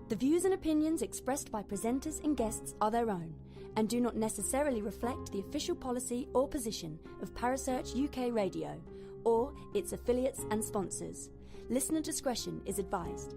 The views and opinions expressed by presenters and guests are their own and do not necessarily reflect the official policy or position of Parasearch UK Radio or its affiliates and sponsors. Listener discretion is advised.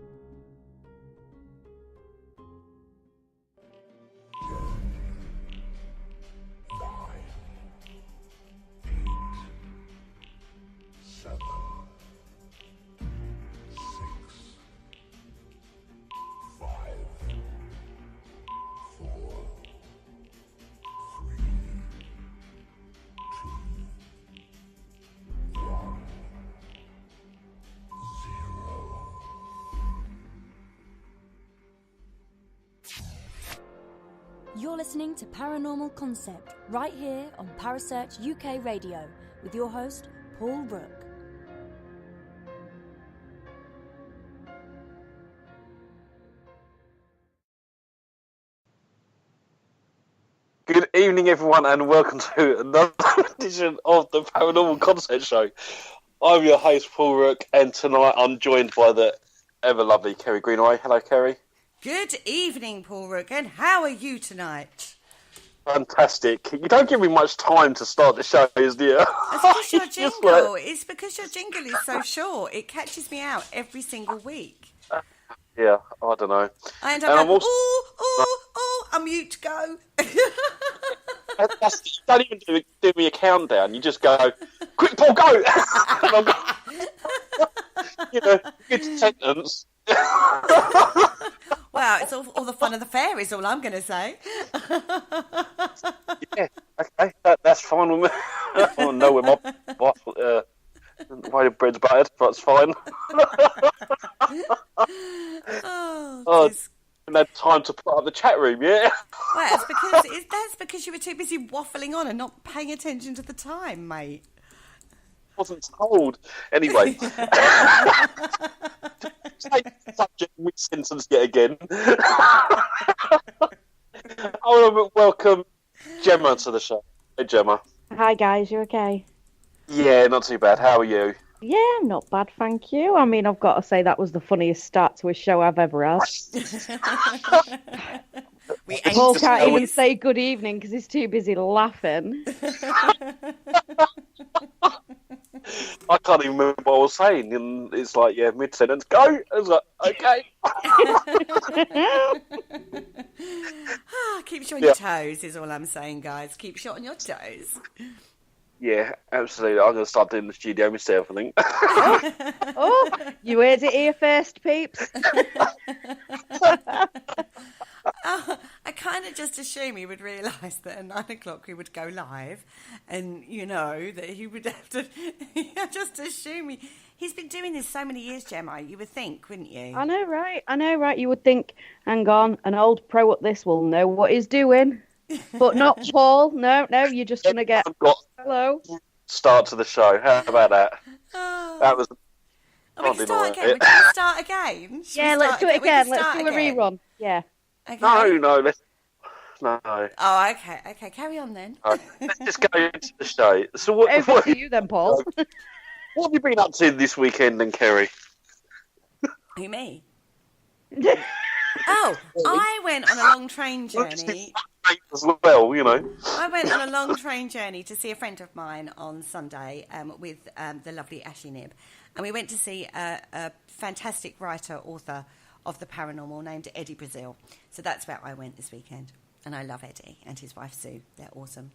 You're listening to Paranormal Concept right here on Parasearch UK Radio with your host, Paul Rook. Good evening, everyone, and welcome to another edition of the Paranormal Concept Show. I'm your host, Paul Rook, and tonight I'm joined by the ever-lovely Kerry Greenaway. Hello, Kerry. Good evening, Paul Rook, and how are you tonight? Fantastic. You don't give me much time to start the show, do you? It's because your jingle. It's because your jingle is so short. It catches me out every single week. Yeah, I don't know. I end up going, I'm mute, go. You don't even do me a countdown. You just go, quick, Paul, go! Good sentence. Well, it's all the fun of the fair is all I'm going to say. Yeah, okay, that's fine with me. I want to know where my bread's buttered, but it's fine. I haven't had time to put up the chat room, yeah? Well, that's because you were too busy waffling on and not paying attention to the time, mate. Wasn't told. Anyway. Subject mid-sentence yet again. I want to welcome Gemma to the show. Hey, Gemma. Hi, guys. You okay? Yeah, not too bad. How are you? Yeah, not bad, thank you. I mean, I've got to say that was the funniest start to a show I've ever had. Paul can't even say good evening because he's too busy laughing. I can't even remember what I was saying, and it's like, yeah, mid-sentence, go! I was like, okay. Keep you on your toes is all I'm saying, guys. Keep you on your toes. Yeah, absolutely. I'm going to start doing the studio myself, I think. Oh, you heard it here first, peeps. I kind of just assume he would realise that at 9 o'clock we would go live, and that he would have to. I just assume he's been doing this so many years, Gemma. You would think, wouldn't you? I know, right? You would think, hang on, an old pro at this will know what he's doing, but not Paul. No, you're just going to get. Hello. Start to the show. How about that? That was. We can start again. We can start again. Let's do it again. Let's do a rerun. Yeah. Okay. No. No. Oh, okay. Carry on then. Right, let's just go into the show. So what to you then, Paul? What have you been up to this weekend, then, Kerry? Who, me? Oh, I went on a long train journey. As well, I went on a long train journey to see a friend of mine on Sunday with the lovely Ashley Nibb, and we went to see a fantastic author of the paranormal named Eddie Brazil. So that's where I went this weekend, and I love Eddie and his wife Sue. They're awesome.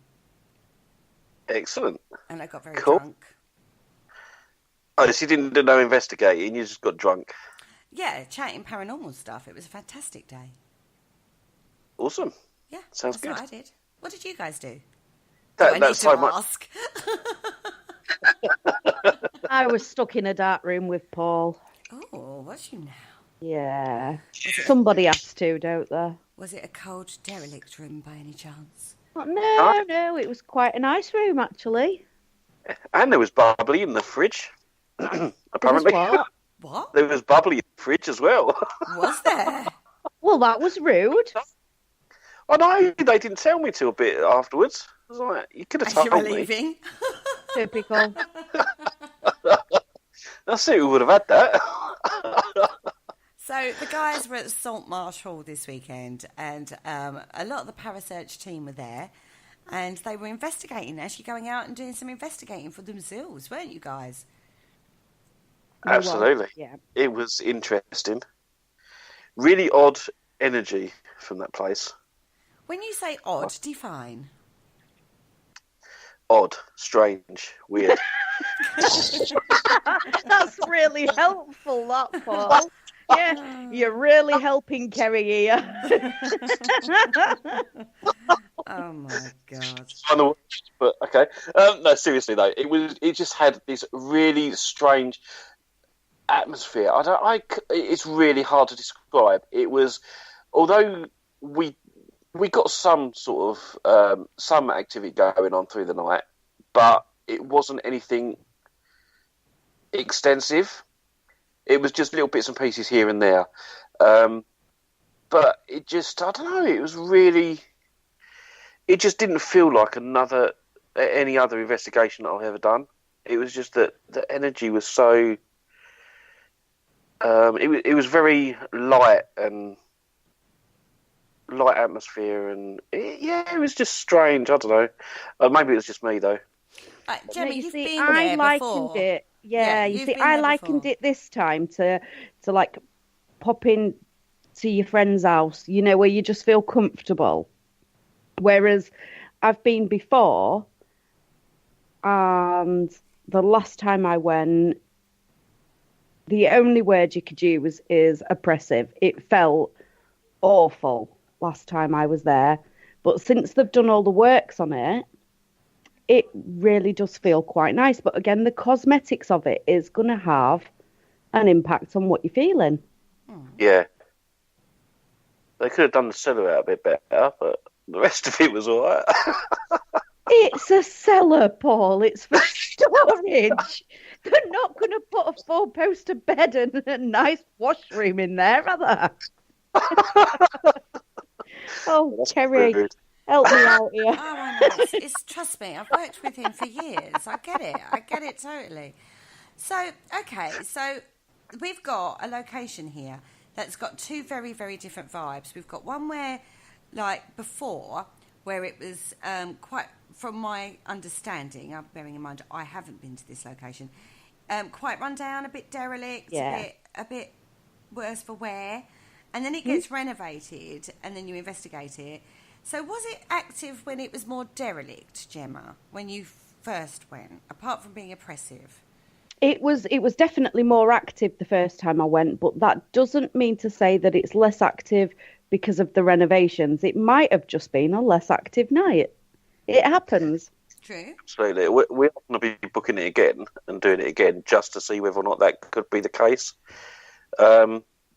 Excellent. And I got very drunk. Oh, so you didn't do no investigating, you just got drunk? Yeah, chatting paranormal stuff. It was a fantastic day. Awesome. Yeah, sounds that's good. What I did. What did you guys do? That's so much. Ask? I was stuck in a dark room with Paul. Oh, was you now? Yeah. Somebody has to, don't they? Was it a cold derelict room by any chance? Oh, no. It was quite a nice room, actually. And there was bubbly in the fridge. Apparently. What? There was bubbly in the fridge as well. Was there? Well, that was rude. Oh no, they didn't tell me till a bit afterwards. I was like, you could have told me. You were leaving. Typical. I see who would have had that. So the guys were at Saltmarsh Hall this weekend, and a lot of the Parasearch team were there, and they were investigating, actually going out and doing some investigating for themselves, weren't you guys? Absolutely. Yeah. It was interesting. Really odd energy from that place. When you say odd, define. Odd, strange, weird. That's really helpful, that, Paul. Yeah, you're really helping Kerry here. Oh my God. But okay. No, seriously though, it just had this really strange atmosphere. It's really hard to describe. It was, although we got some sort of some activity going on through the night, but it wasn't anything extensive. It was just little bits and pieces here and there. But it just, I don't know, it just didn't feel like any other investigation that I've ever done. It was just that the energy was so, it was very light atmosphere, and it was just strange. I don't know. Maybe it was just me though. Gemmy, you you've see, been I there likened before. it. Yeah, you you've see, been I there likened before. it this time to like pop in to your friend's house, you know, where you just feel comfortable. Whereas I've been before, and the last time I went, the only word you could use is oppressive. It felt awful last time I was there. But since they've done all the works on it, it really does feel quite nice. But again, the cosmetics of it is going to have an impact on what you're feeling. Yeah. They could have done the cellar out a bit better, but the rest of it was all right. It's a cellar, Paul. It's for storage. They're not going to put a 4-poster bed and a nice washroom in there, are they? Oh, That's Kerry, rude. help me out here. Oh, I know. It's trust me, I've worked with him for years. I get it totally. So, okay, so we've got a location here that's got two very, very different vibes. We've got one where, like before, where it was quite, from my understanding, bearing in mind I haven't been to this location, quite run down, a bit derelict, Yeah. a bit worse for wear, and then it gets renovated, and then you investigate it. So was it active when it was more derelict, Gemma, when you first went, apart from being oppressive? It was definitely more active the first time I went, but that doesn't mean to say that it's less active because of the renovations. It might have just been a less active night. It happens. True. Absolutely. We're not going to be booking it again and doing it again just to see whether or not that could be the case.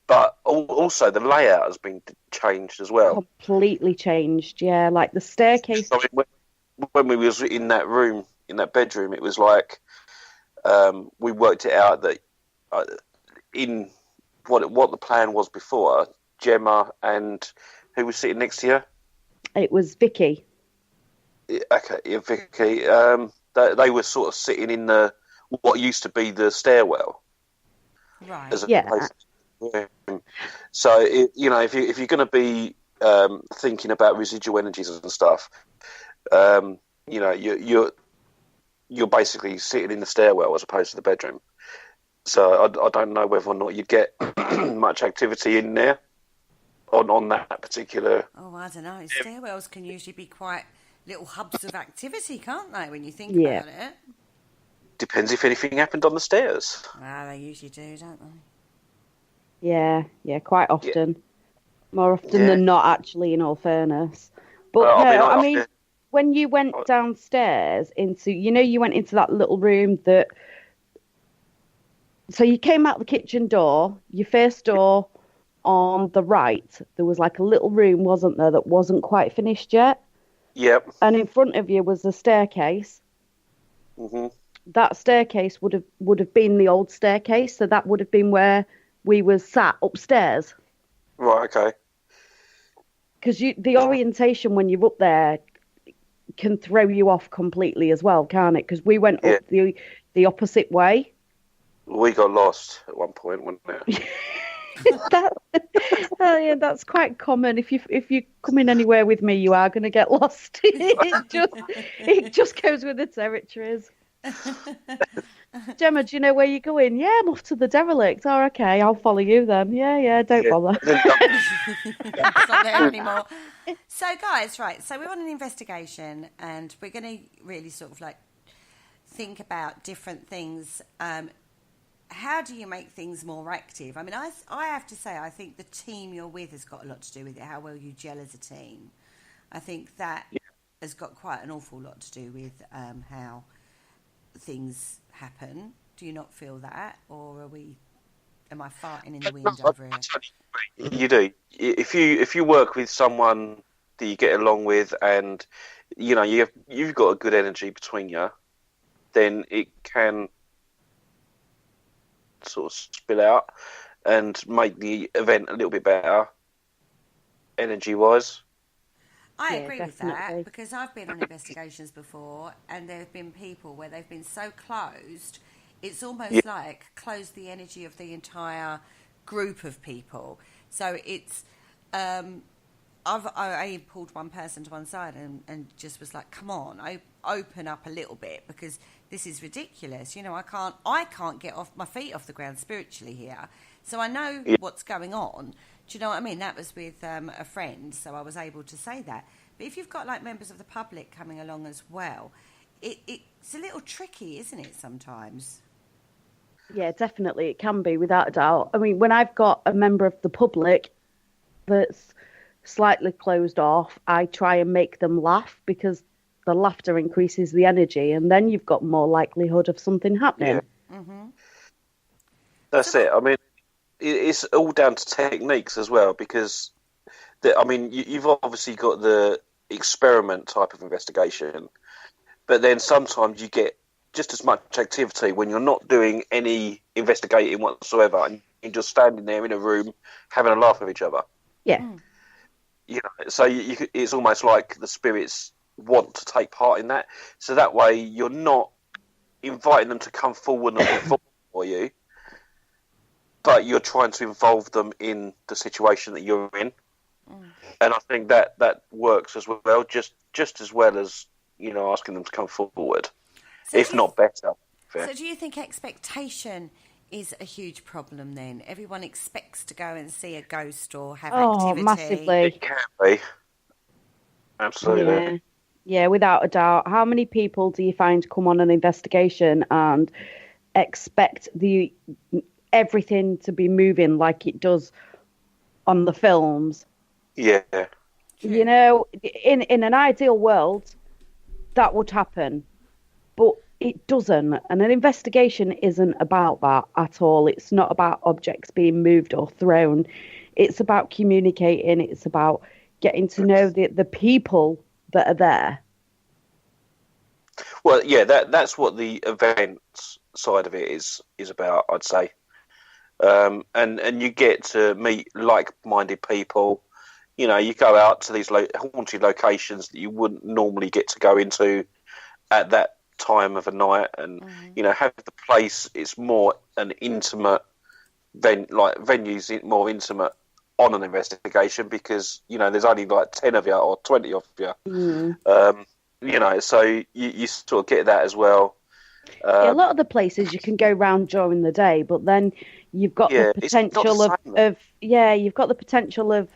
But also the layout has been changed as well. Completely changed, yeah. Like the staircase. So when we was in that room, in that bedroom, it was like we worked it out that in what the plan was before, Gemma and who was sitting next to you? It was Vicky. Okay, yeah, Vicky. They were sort of sitting in what used to be the stairwell. Right. As Yeah. So if you're going to be thinking about residual energies and stuff, you're basically sitting in the stairwell as opposed to the bedroom. So I don't know whether or not you'd get much activity in there on that particular. Oh, I don't know. Stairwells can usually be quite little hubs of activity, can't they, when you think Yeah. about it? Depends if anything happened on the stairs. Well, they usually do, don't they? Yeah, quite often. More often than not, actually, in all fairness. But Well, I mean, when you went downstairs you went into that little room that... So you came out the kitchen door, your first door on the right, there was like a little room, wasn't there, that wasn't quite finished yet? Yep. And in front of you was the staircase. Mm-hmm. That staircase would have been the old staircase, so that would have been where we were sat upstairs. Right, okay. Because the orientation when you're up there can throw you off completely as well, can't it? Because we went up the opposite way. We got lost at one point, wasn't it? Yeah, that's quite common. If you come in anywhere with me, you are going to get lost. It just goes with the territories. Gemma, do you know where you're going? Yeah, I'm off to the derelict. Oh, okay, I'll follow you then. Yeah, don't bother. It's not there anymore. So, guys, right, so we're on an investigation and we're going to really sort of like think about different things. How do you make things more active? I mean, I have to say, I think the team you're with has got a lot to do with it, how well you gel as a team. I think that has got quite an awful lot to do with how things happen. Do you not feel that? Or am I farting in the wind over here? You do. If you work with someone that you get along with and, you've got a good energy between you, then it can sort of spill out and make the event a little bit better energy-wise. I agree with that because I've been on investigations before and there have been people where they've been so closed, it's almost like close the energy of the entire group of people. So it's, I pulled one person to one side and just was like, come on, open up a little bit because this is ridiculous. I can't get off my feet off the ground spiritually here. So I know what's going on. Do you know what I mean? That was with a friend, so I was able to say that. But if you've got like members of the public coming along as well, it's a little tricky, isn't it, sometimes? Yeah, definitely. It can be, without a doubt. I mean, when I've got a member of the public that's slightly closed off, I try and make them laugh because the laughter increases the energy and then you've got more likelihood of something happening. Yeah. Mm-hmm. That's it. I mean, it's all down to techniques as well because, you've obviously got the experiment type of investigation, but then sometimes you get just as much activity when you're not doing any investigating whatsoever and you're just standing there in a room having a laugh with each other. Yeah. So it's almost like the spirits want to take part in that. So that way you're not inviting them to come forward and perform for you, but you're trying to involve them in the situation that you're in. And I think that works as well, just as well as, asking them to come forward, so if not better. So do you think expectation is a huge problem then? Everyone expects to go and see a ghost or have activity. Massively. It can be. Absolutely. Yeah, without a doubt. How many people do you find come on an investigation and expect everything to be moving like it does on the films? Yeah. In an ideal world, that would happen, but it doesn't. And an investigation isn't about that at all. It's not about objects being moved or thrown. It's about communicating. It's about getting to know the people that are there. Well, yeah, that's what the events side of it is about, I'd say. And you get to meet like-minded people. You go out to these haunted locations that you wouldn't normally get to go into at that time of a night, and have the place. It's more an intimate venues more intimate on an investigation because there's only like 10 of you or 20 of you. So you sort of get that as well. A lot of the places you can go round during the day, but then you've got the potential you've got the potential of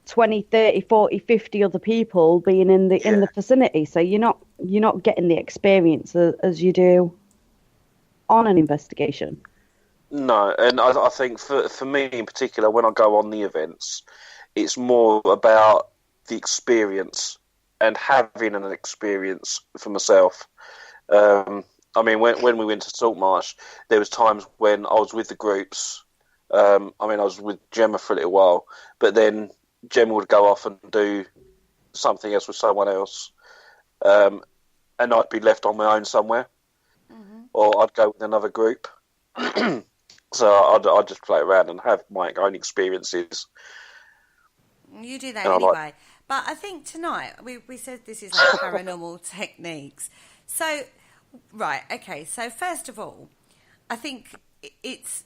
20, 30, 40, 50 other people being in the vicinity. So you're not getting the experience as you do on an investigation. No, and I think for me in particular, when I go on the events, it's more about the experience and having an experience for myself. When we went to Saltmarsh, there was times when I was with the groups. I was with Gemma for a little while, but then Gemma would go off and do something else with someone else, and I'd be left on my own somewhere, or I'd go with another group. So I'd just play around and have my own experiences. You do that anyway. But I think tonight, we said this is like paranormal techniques. So, right, okay. So first of all, I think it's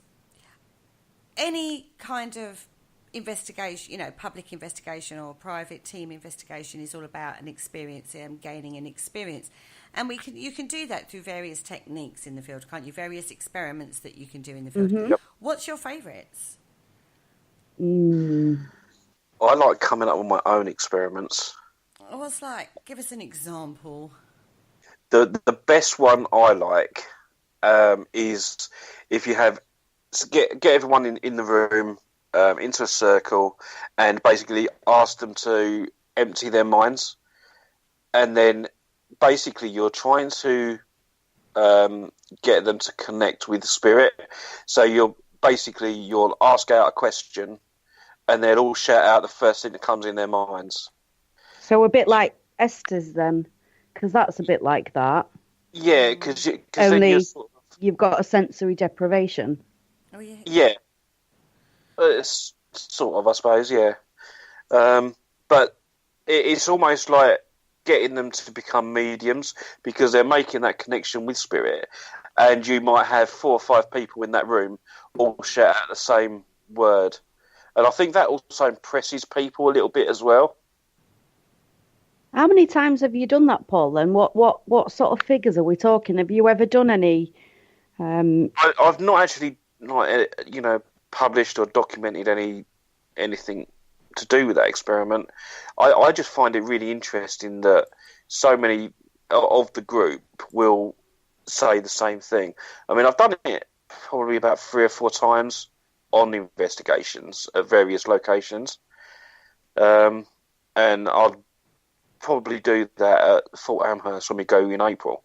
any kind of investigation, public investigation or private team investigation is all about an experience and gaining an experience. And you can do that through various techniques in the field, can't you? Various experiments that you can do in the field. Mm-hmm. Yep. What's your favourites? I like coming up with my own experiments. What's give us an example. The best one I like is if you get everyone in the room into a circle and basically ask them to empty their minds, and then basically you're trying to get them to connect with spirit. So you'll ask out a question and they'll all shout out the first thing that comes in their minds. So a bit like Esther's then, because that's a bit like that. Yeah, because only you've got a sensory deprivation. Oh yeah. Yeah. It's sort of, I suppose, yeah. But it's almost like getting them to become mediums because they're making that connection with spirit. And you might have 4 or 5 people in that room all shout out the same word. And I think that also impresses people a little bit as well. How many times have you done that, Paul? And what sort of figures are we talking? Have you ever done any? I've not actually, published or documented anything to do with that experiment. I just find it really interesting that so many of the group will say the same thing. I mean, I've done it probably about 3 or 4 times on investigations at various locations, and I'll probably do that at Fort Amherst when we go in April.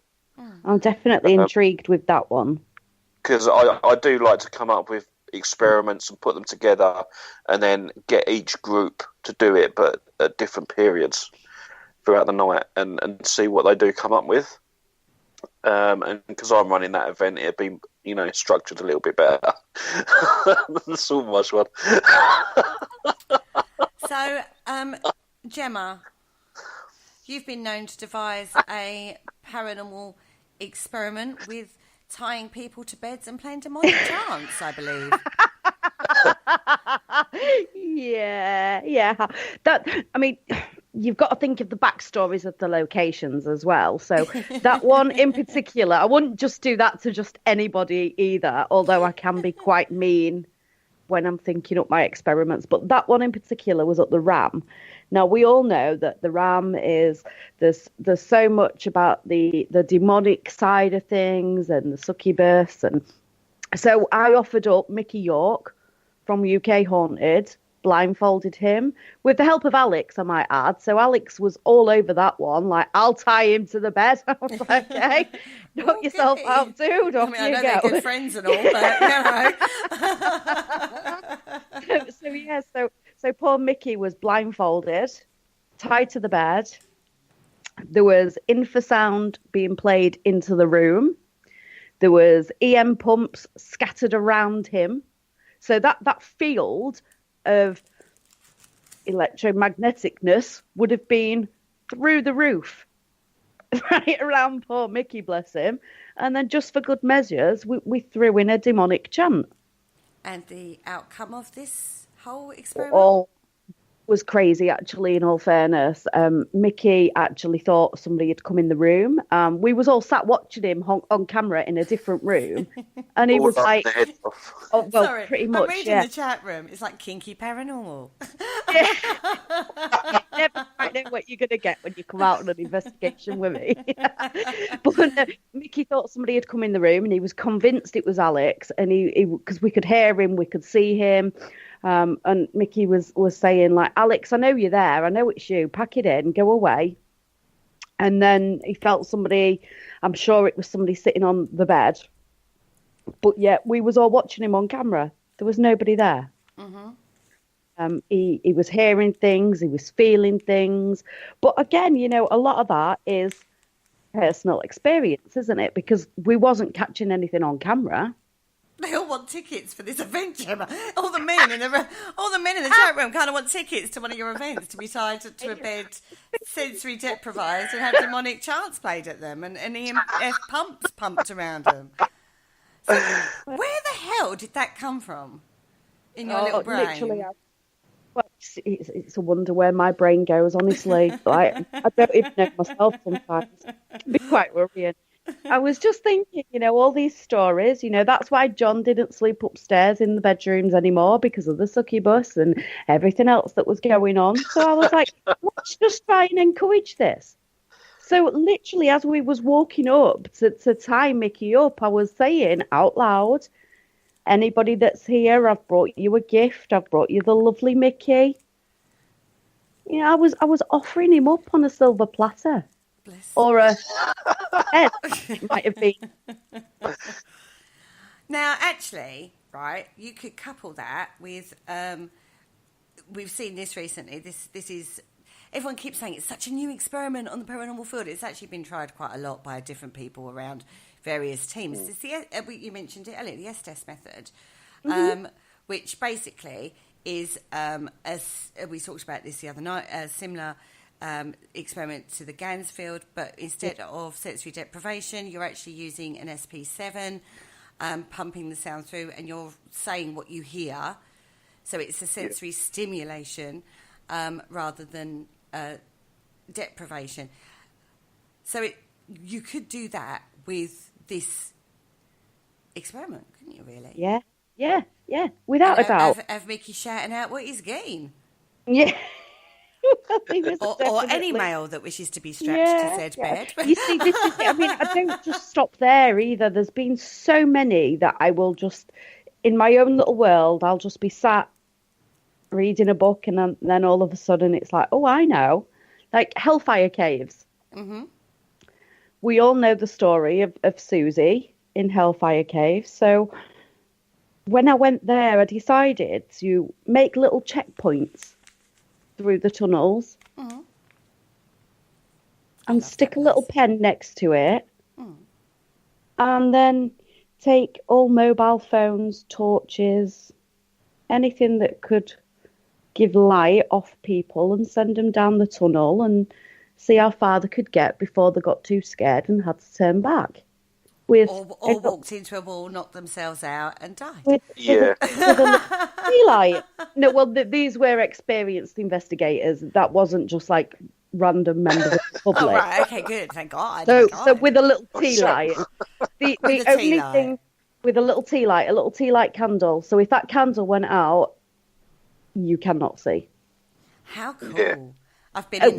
I'm definitely intrigued with that one. Because I do like to come up with experiments and put them together and then get each group to do it, but at different periods throughout the night and see what they do come up with. And because I'm running that event, it'd be, structured a little bit better. That's all much fun. So, Gemma, you've been known to devise a paranormal experiment with tying people to beds and playing demonic chants, I believe. Yeah. You've got to think of the backstories of the locations as well. So that one in particular, I wouldn't just do that to just anybody either, although I can be quite mean when I'm thinking up my experiments. But that one in particular was at the Ram. Now, we all know that the Ram there's so much about the demonic side of things and the succubus. And so I offered up Mickey York from UK Haunted, blindfolded him, with the help of Alex, I might add. So Alex was all over that one, I'll tie him to the bed. I was like, okay, knock yourself out, dude. Off I know they're good friends and all, but, So poor Mickey was blindfolded, tied to the bed. There was infrasound being played into the room. There was EM pumps scattered around him. So that field of electromagneticness would have been through the roof, right around poor Mickey, bless him. And then just for good measures, we threw in a demonic chant. And the outcome of this whole experiment? Was crazy, actually, in all fairness. Mickey actually thought somebody had come in the room. We was all sat watching him on camera in a different room. And he was like... Sorry, pretty much, I'm reading the chat room. It's like kinky paranormal. Yeah. You never quite know what you're going to get when you come out on an investigation with me. But Mickey thought somebody had come in the room and he was convinced it was Alex. And because we could hear him, we could see him. And Mickey was saying, Alex, I know you're there. I know it's you. Pack it in. Go away. And then he felt somebody, I'm sure it was somebody sitting on the bed. But yeah, we was all watching him on camera. There was nobody there. Mm-hmm. He was hearing things. He was feeling things. But again, a lot of that is personal experience, isn't it? Because we wasn't catching anything on camera. They all want tickets for this event, Gemma. All the men in the chat room kind of want tickets to one of your events to be tied to a bed, sensory deprived, and have demonic chants played at them and EMF pumps pumped around them. So where the hell did that come from? in your little brain. Literally, well, it's a wonder where my brain goes, honestly. Like, I don't even know myself sometimes. It can be quite worrying. I was just thinking, all these stories, that's why John didn't sleep upstairs in the bedrooms anymore, because of the succubus and everything else that was going on. So I was like, let's just try and encourage this. So literally, as we was walking up to tie Mickey up, I was saying out loud, anybody that's here, I've brought you a gift. I've brought you the lovely Mickey. I was offering him up on a silver platter. Bless. Or a head, it might have been. Now, actually, right, you could couple that with, we've seen this recently. This is, everyone keeps saying it's such a new experiment on the paranormal field. It's actually been tried quite a lot by different people around various teams. It's you mentioned it earlier, the S-test method, which basically is, as we talked about this the other night, a similar experiment to the GANS field, but instead of sensory deprivation, you're actually using an SP7, pumping the sound through, and you're saying what you hear. So it's a sensory stimulation rather than deprivation. So you could do that with this experiment, couldn't you, really? Yeah, without a doubt. Have Mickey shouting out what he's getting. Yeah. or any male that wishes to be stretched to said bed. You see, this is it. I mean, I don't just stop there either. There's been so many that I will just, in my own little world, I'll just be sat reading a book, and then all of a sudden it's like, oh, I know. Like Hellfire Caves. Mm-hmm. We all know the story of Susie in Hellfire Caves. So when I went there, I decided to make little checkpoints through the tunnels and stick a little pen next to it, and then take all mobile phones, torches, anything that could give light off people, and send them down the tunnel and see how far they could get before they got too scared and had to turn back. Or walked into a wall, knocked themselves out and died. With a tea light. No, well, these were experienced investigators. That wasn't just like random members of the public. Oh, right, okay, good, thank God. So with a little tea light. The only thing with a little tea light candle. So if that candle went out, you cannot see. How cool. Yeah. I've been in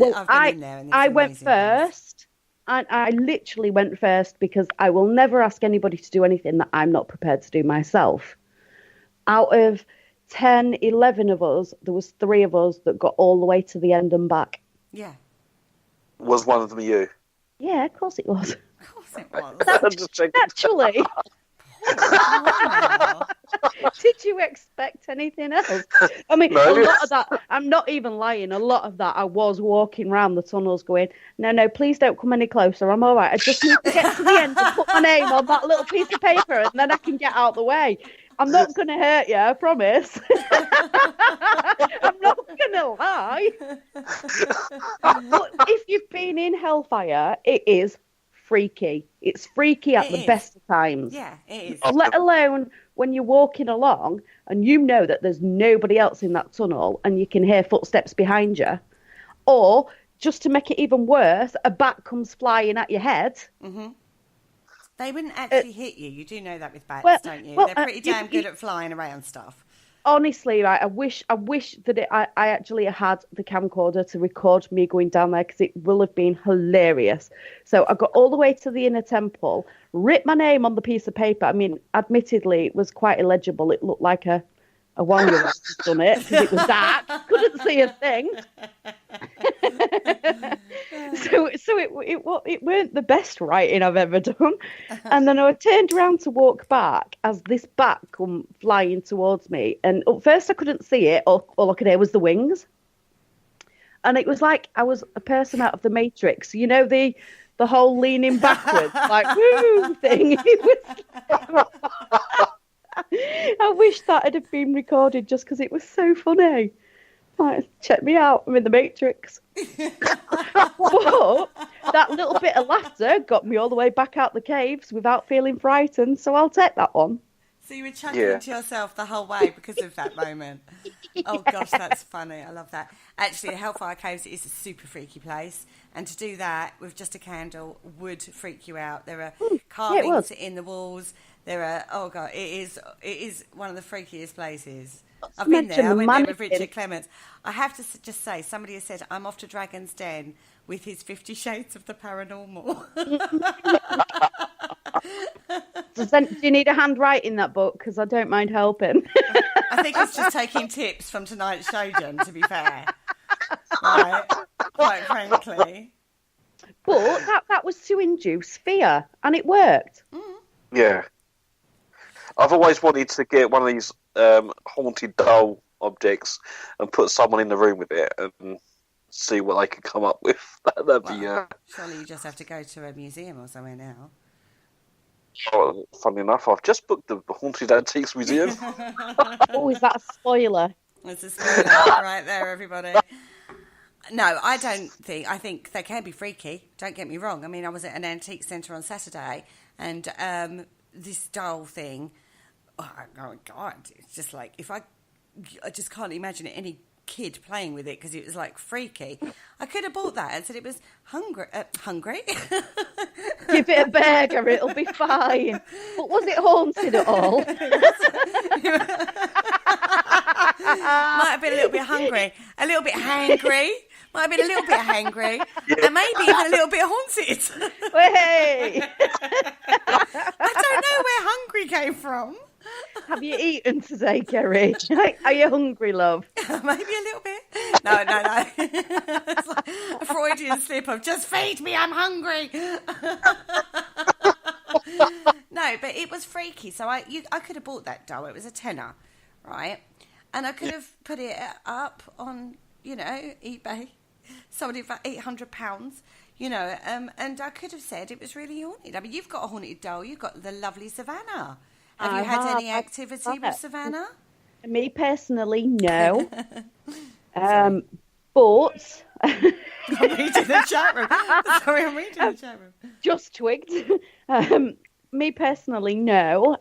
there. And I went first. I literally went first because I will never ask anybody to do anything that I'm not prepared to do myself. Out of 10, 11 of us, there was 3 of us that got all the way to the end and back. Yeah. Was one of them you? Yeah, of course it was. Of course it was. Actually. Did you expect anything else? I mean, a lot of that, I'm not even lying, a lot of that I was walking around the tunnels going, no, please don't come any closer, I'm all right. I just need to get to the end and put my name on that little piece of paper and then I can get out the way. I'm not going to hurt you, I promise. I'm not going to lie. But if you've been in Hellfire, it is freaky. It's freaky at the best of times. Yeah, it is. Let alone when you're walking along and you know that there's nobody else in that tunnel and you can hear footsteps behind you. Or, just to make it even worse, a bat comes flying at your head. Mm-hmm. They wouldn't actually hit you. You do know that with bats, don't you? They're pretty damn good at flying around stuff. Honestly, right, I wish that I actually had the camcorder to record me going down there, because it will have been hilarious. So I got all the way to the inner temple, writ my name on the piece of paper. I mean, admittedly, it was quite illegible. It looked like a 1-year-old had done it, because it was dark. Couldn't see a thing. So it weren't the best writing I've ever done. And then I turned around to walk back as this bat come flying towards me. And at first I couldn't see it. All I could hear was the wings. And it was like I was a person out of the Matrix. You know, the whole leaning backwards, like, woo thing. It was... I wish that had have been recorded just because it was so funny. Like, check me out, I'm in the Matrix. But that little bit of laughter got me all the way back out the caves without feeling frightened, so I'll take that one. So you were chuckling to yourself the whole way because of that moment. Oh gosh, that's funny. I love that. Actually, the Hellfire Caves is a super freaky place, and to do that with just a candle would freak you out. There are carvings in the walls. There are it is one of the freakiest places. I've been there. I went there with Richard Clements. I have to just say, somebody has said I'm off to Dragon's Den with his 50 Shades of the Paranormal. Do you need a handwrite in that book? Because I don't mind helping. I think it's just taking tips from tonight's show, Jen, to be fair. Right, quite frankly. But that was to induce fear, and it worked. Yeah. I've always wanted to get one of these haunted doll objects and put someone in the room with it and see what they can come up with. That'd be... Surely you just have to go to a museum or somewhere now. Oh, funny enough, I've just booked the Haunted Antiques Museum. Oh, is that a spoiler? It's a spoiler right there, everybody. No, I think they can be freaky. Don't get me wrong. I mean, I was at an antique centre on Saturday, and this doll thing, oh God, it's just like, I just can't imagine any kid playing with it because it was like freaky. I could have bought that and said it was hungry. Give it a burger, it'll be fine. But was it haunted at all? Might have been a little bit hungry, a little bit hangry. Might have been a little bit hangry, and maybe even a little bit haunted. Hey! I don't know where hungry came from. Have you eaten today, Kerry? Are you hungry, love? Maybe a little bit. No. It's like a Freudian slip of just feed me, I'm hungry. No, but it was freaky. So I could have bought that doll. It was a tenner, right? And I could have put it up on, eBay. Somebody for £800, and I could have said it was really haunted. I mean, you've got a haunted doll. You've got the lovely Savannah. Have you had any activity with Savannah? Me personally, no. But I'm reading the chat room. Sorry, I'm reading the chat room. Just twigged. Me personally, no.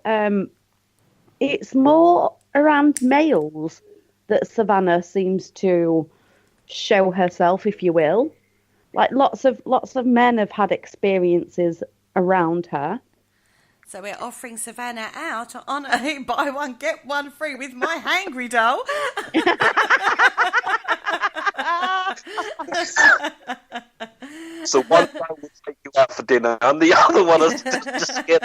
It's more around males that Savannah seems to show herself, if you will. Like lots of men have had experiences around her. So we're offering Savannah out on a buy one, get one free with my hangry doll. So one guy will take you out for dinner and the other one is just get...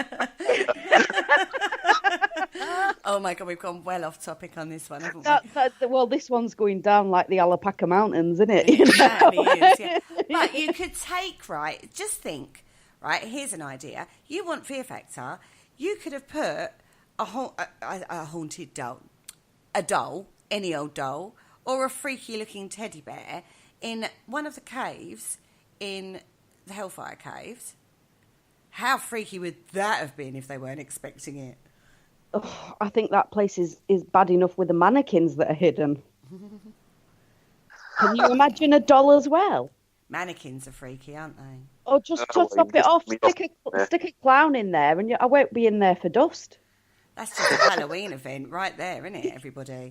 Oh my God, we've gone well off topic on this one, haven't we? Well, this one's going down like the Alpaca Mountains, isn't it? It exactly is, yeah. But you could take, just think, here's an idea. You want fear factor, you could have put a haunted doll, a doll, any old doll, or a freaky looking teddy bear in one of the caves in the Hellfire Caves. How freaky would that have been if they weren't expecting it? Oh, I think that place is bad enough with the mannequins that are hidden. Can you imagine a doll as well? Mannequins are freaky, aren't they? Or just top it off, stick a clown in there, and I won't be in there for dust. That's just a Halloween event right there, isn't it, everybody?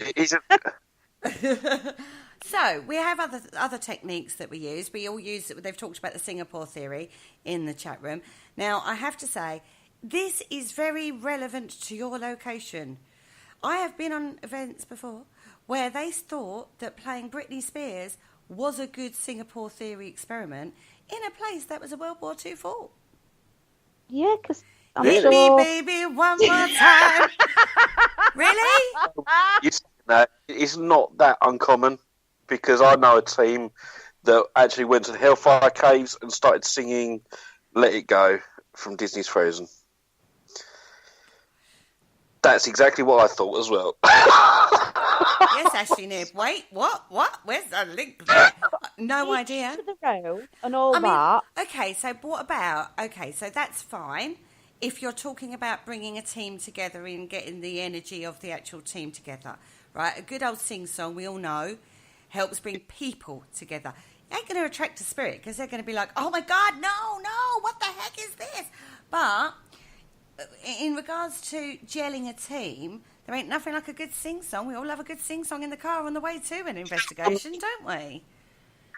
So we have other techniques that we use. We all use, they've talked about the Singapore theory in the chat room. Now, I have to say, this is very relevant to your location. I have been on events before where they thought that playing Britney Spears was a good Singapore theory experiment in a place that was a World War II fort. Yeah, because I'm Hit sure... me, baby, one more time. Really? It's not that uncommon because I know a team that actually went to the Hellfire Caves and started singing Let It Go from Disney's Frozen. That's exactly what I thought as well. Yes, Ashley Nib. Wait, what? Where's the link there? No idea. To the row and all that. Okay, so what about... Okay, so that's fine if you're talking about bringing a team together and getting the energy of the actual team together, right? A good old sing-song, we all know, helps bring people together. It ain't going to attract a spirit because they're going to be like, oh, my God, no, what the heck is this? But in regards to gelling a team, there ain't nothing like a good sing-song. We all love a good sing-song in the car on the way to an investigation, don't we?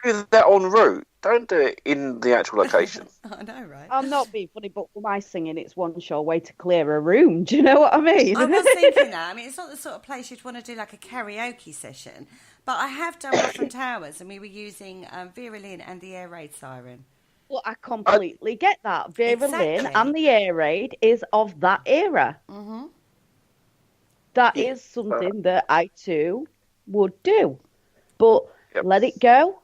Do that en route. Don't do it in the actual location. I know, right? I'm not being funny, but for my singing, it's one sure way to clear a room. Do you know what I mean? I was thinking that. I mean, it's not the sort of place you'd want to do like a karaoke session, but I have done Rotham Towers, and we were using Vera Lynn and the air raid siren. Well, I completely get that. Vera Lynn Exactly. and the air raid is of that era. Mm-hmm. That is something that I too would do. But let it go.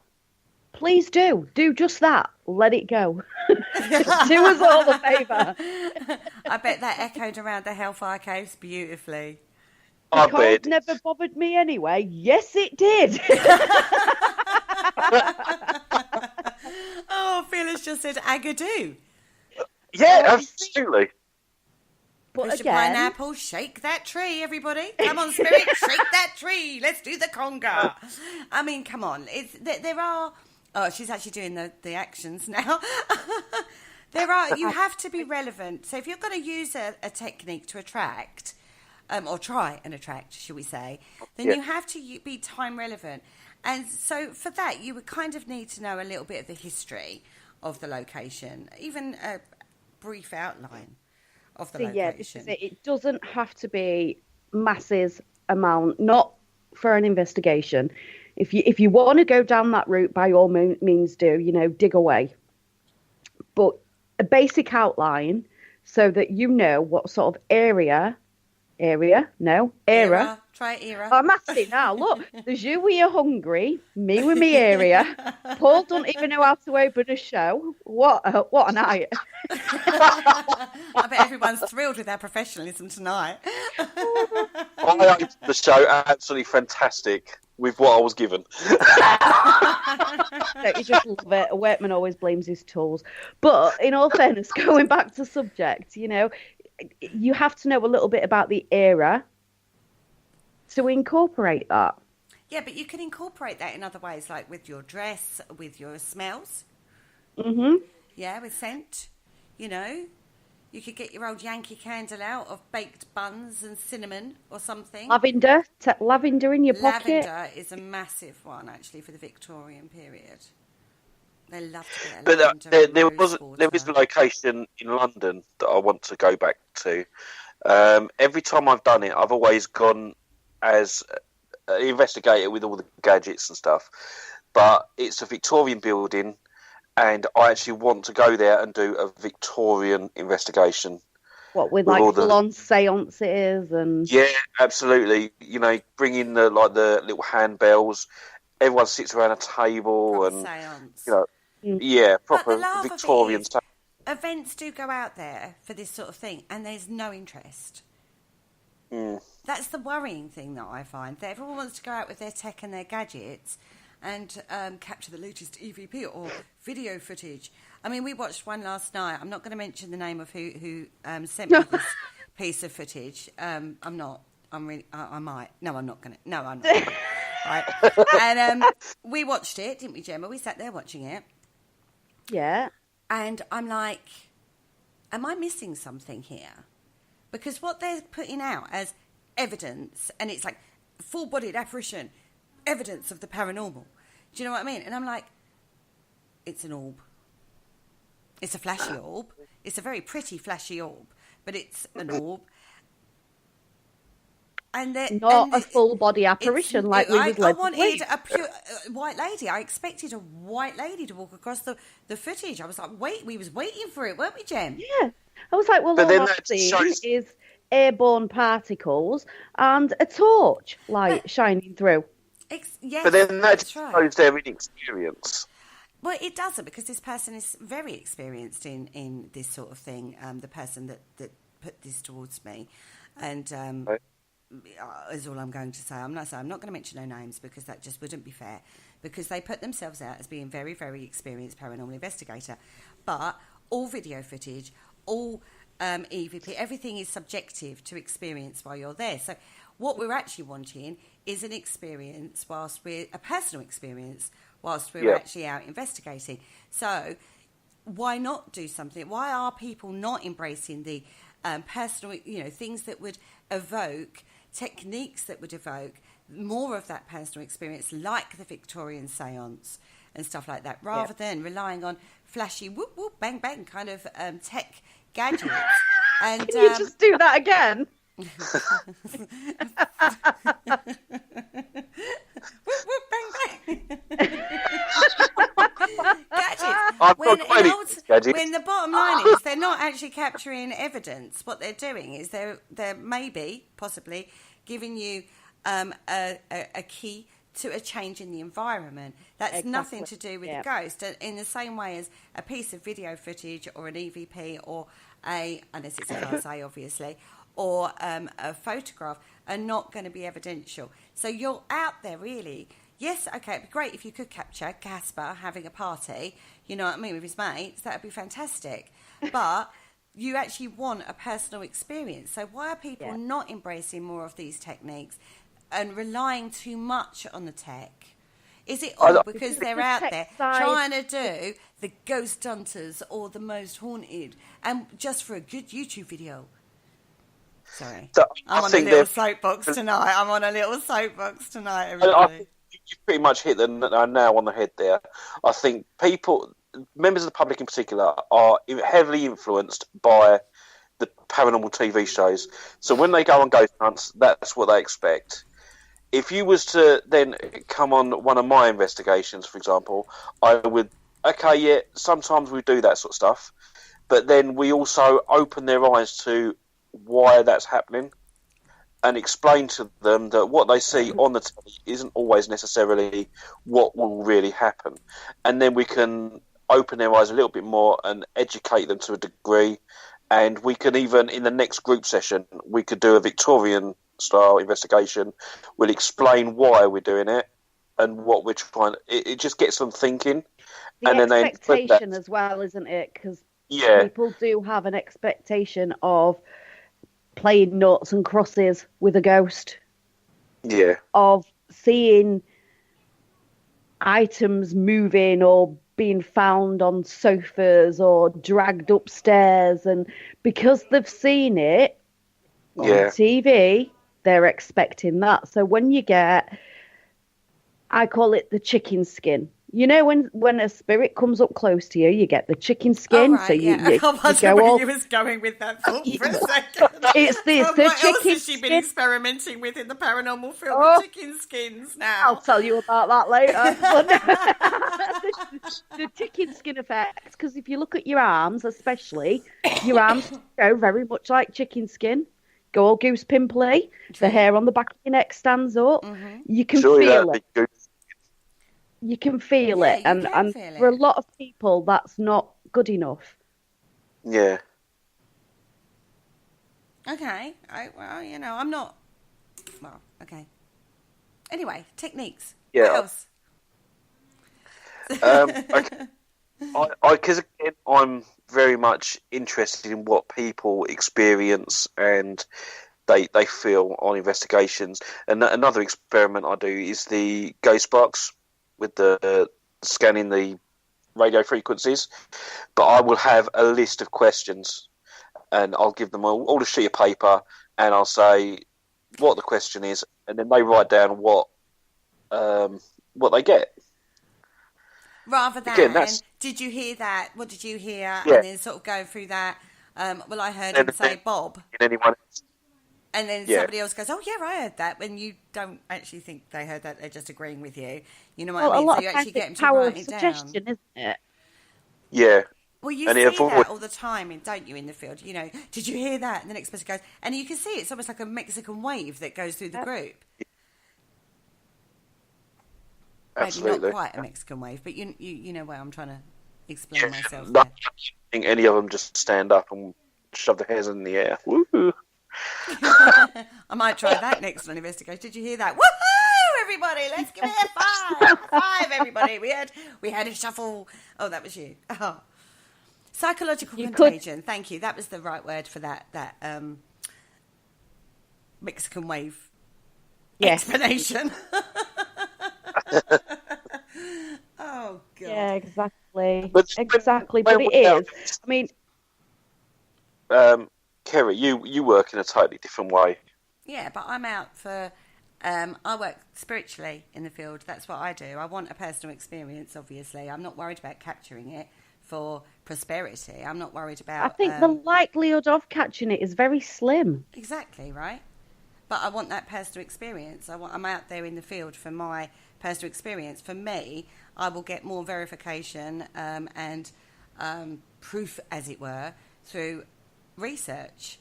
Please do. Do just that. Let it go. Do us all a favour. I bet that echoed around the Hellfire Caves beautifully. Because never bothered me anyway. Yes, it did. Oh, Phyllis just said agadoo. Yeah, absolutely. But Push a again, pineapple, shake that tree, everybody. Come on, spirit, shake that tree. Let's do the conga. I mean, come on. There are... Oh, she's actually doing the actions now. You have to be relevant. So if you're going to use a technique to attract, or try and attract, should we say, then you have to be time relevant. And so for that, you would kind of need to know a little bit of the history of the location, even a brief outline of the location. Yeah, it doesn't have to be masses amount, not for an investigation. If you want to go down that route, by all means do, dig away. But a basic outline so that you know what sort of era. Try era. I'm asking now. Look, there's you with your hungry, me with me area. Paul don't even know how to open a show. What a night. I bet everyone's thrilled with our professionalism tonight. I opened the show absolutely fantastic with what I was given. Don't you just love it? A workman always blames his tools. But in all fairness, going back to subject, you have to know a little bit about the era to incorporate that. Yeah, but you can incorporate that in other ways, like with your dress, with your smells. Mm-hmm. Yeah, with scent. You could get your old Yankee candle out of baked buns and cinnamon or something. Lavender in your pocket. Lavender is a massive one, actually, for the Victorian period. They love to get a But lavender. there is a location in London that I want to go back to. Every time I've done it, I've always gone as an investigator with all the gadgets and stuff. But it's a Victorian building, and I actually want to go there and do a Victorian investigation. What, with like full-on seances and... Yeah, absolutely. Bring in the little handbells. Everyone sits around a table proper and seance. Yeah, proper But the laugh Victorian of it is, stuff. events do go out there for this sort of thing, and there's no interest. Mm. That's the worrying thing that I find. That everyone wants to go out with their tech and their gadgets and capture the latest EVP or video footage. I mean, we watched one last night. I'm not going to mention the name of who sent me this piece of footage. I'm not. I might. No, I'm not going to. No, I'm not. Right. And we watched it, didn't we, Gemma? We sat there watching it. Yeah. And I'm like, am I missing something here? Because what they're putting out as evidence, and it's like full-bodied apparition, evidence of the paranormal. Do you know what I mean? And I'm like, it's an orb. It's a flashy orb. It's a very pretty flashy orb, but it's an orb. And not a full-body apparition like we was led to believe. I wanted a pure white lady. I expected a white lady to walk across the footage. I was like, we was waiting for it, weren't we, Jem? Yeah. I was like, well, But then all I've that seen shows- is airborne particles and a torch light shining through. Yes, But then that that's just right. shows their inexperience. Well, it doesn't, because this person is very experienced in this sort of thing, the person that put this towards me. And Right. is all I'm going to say. I'm not going to mention no names because that just wouldn't be fair, because they put themselves out as being very, very experienced paranormal investigator. But all video footage, all EVP, everything is subjective to experience while you're there. So what we're actually wanting is an experience a personal experience whilst we're actually out investigating. So why not do something? Why are people not embracing the personal, things that would evoke, techniques that would evoke more of that personal experience, like the Victorian seance and stuff like that, rather than relying on flashy whoop whoop bang bang kind of tech gadgets? And can you just do that again? Whoop whoop bang bang. Gadgets. When the bottom line is they're not actually capturing evidence. What they're doing is they're maybe possibly giving you a key to a change in the environment. That's nothing to do with the ghost. In the same way as a piece of video footage or an EVP or unless it's a Class A obviously, or a photograph are not going to be evidential. So you're out there really. Yes, okay, it'd be great if you could capture Casper having a party, you know what I mean, with his mates. That would be fantastic. But you actually want a personal experience. So why are people not embracing more of these techniques and relying too much on the tech? Is it all because they're out there trying to do the ghost hunters or the most haunted and just for a good YouTube video? Sorry. So I'm on a little soapbox tonight, everybody. You've pretty much hit the nail on the head there. I think people, members of the public in particular, are heavily influenced by the paranormal TV shows. So when they go on ghost hunts, that's what they expect. If you was to then come on one of my investigations, for example, I would, sometimes we do that sort of stuff, but then we also open their eyes to why that's happening and explain to them that what they see on the telly isn't always necessarily what will really happen. And then we can open their eyes a little bit more and educate them to a degree. And we can even, in the next group session, we could do a Victorian-style investigation. We'll explain why we're doing it and what we're trying. It just gets them thinking. And then expectation as well, isn't it? Because people do have an expectation of playing noughts and crosses with a ghost. Yeah. Of seeing items moving or being found on sofas or dragged upstairs. And because they've seen it on TV, they're expecting that. So when you get, I call it the chicken skin. You know, when a spirit comes up close to you, you get the chicken skin. Oh, right, so you I was wondering where you was going with that thought for a second. It's this, the what chicken else has she been skin. Experimenting with in the paranormal film? The chicken skins now. I'll tell you about that later. the chicken skin effect, because if you look at your arms, especially, your arms go very much like chicken skin. Go all goose pimply. The hair on the back of your neck stands up. Mm-hmm. You can feel it. You can feel it, and for a lot of people, that's not good enough. Yeah. Okay. I'm not. Well, okay. Anyway, techniques. Yeah. What else? Okay. Because again, I'm very much interested in what people experience and they feel on investigations. And another experiment I do is the ghost box, with the scanning the radio frequencies, but I will have a list of questions and I'll give them all a sheet of paper and I'll say what the question is, and then they write down what they get. Rather than, did you hear that? What did you hear? Yeah. And then sort of go through that. Well, I heard him say Bob. Anyone else? And then somebody else goes, oh, yeah, I heard that, when you don't actually think they heard that. They're just agreeing with you. You know what I mean? So you actually get them to write it down. Isn't it? Yeah. Well, you see that all the time, don't you, in the field? You know, did you hear that? And the next person goes, and you can see it's almost like a Mexican wave that goes through the group. Absolutely. Maybe not quite a Mexican wave, but you know where I'm trying to explain myself. I think any of them just stand up and shove their hairs in the air. Woo! I might try that next on investigation. Did you hear that? Woohoo, everybody! Let's give it a five, everybody. We had a shuffle. Oh, that was you. Oh. Psychological contagion. Thank you. That was the right word for that Mexican wave explanation. Oh Oh, God. Yeah, exactly. But Exactly. But it is. I mean, Kerry, you work in a totally different way. Yeah, but I'm out for... I work spiritually in the field. That's what I do. I want a personal experience, obviously. I'm not worried about capturing it for prosperity. I'm not worried about... I think the likelihood of catching it is very slim. Exactly, right? But I want that personal experience. I'm out there in the field for my personal experience. For me, I will get more verification and proof, as it were, through research,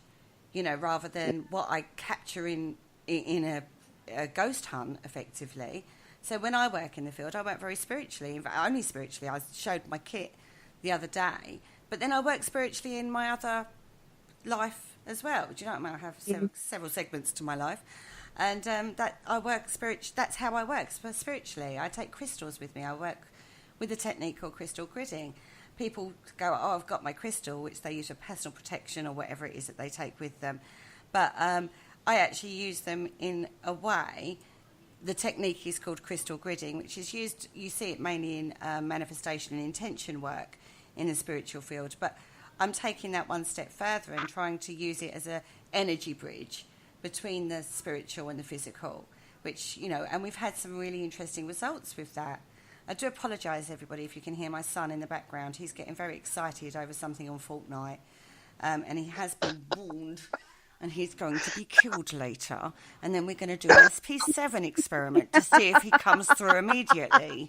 rather than what I capture in a ghost hunt, effectively. So when I work in the field, I work very spiritually. In fact, only spiritually. I showed my kit the other day. But then I work spiritually in my other life as well. Do you know what I mean? I have several segments to my life. And that I work that's how I work spiritually. I take crystals with me. I work with a technique called crystal gridding. People go, oh, I've got my crystal, which they use for personal protection or whatever it is that they take with them. But I actually use them in a way. The technique is called crystal gridding, which is used, you see it mainly in manifestation and intention work in the spiritual field. But I'm taking that one step further and trying to use it as an energy bridge between the spiritual and the physical, which, and we've had some really interesting results with that. I do apologise, everybody, if you can hear my son in the background. He's getting very excited over something on Fortnite, and he has been warned, and he's going to be killed later. And then we're going to do an SP7 experiment to see if he comes through immediately.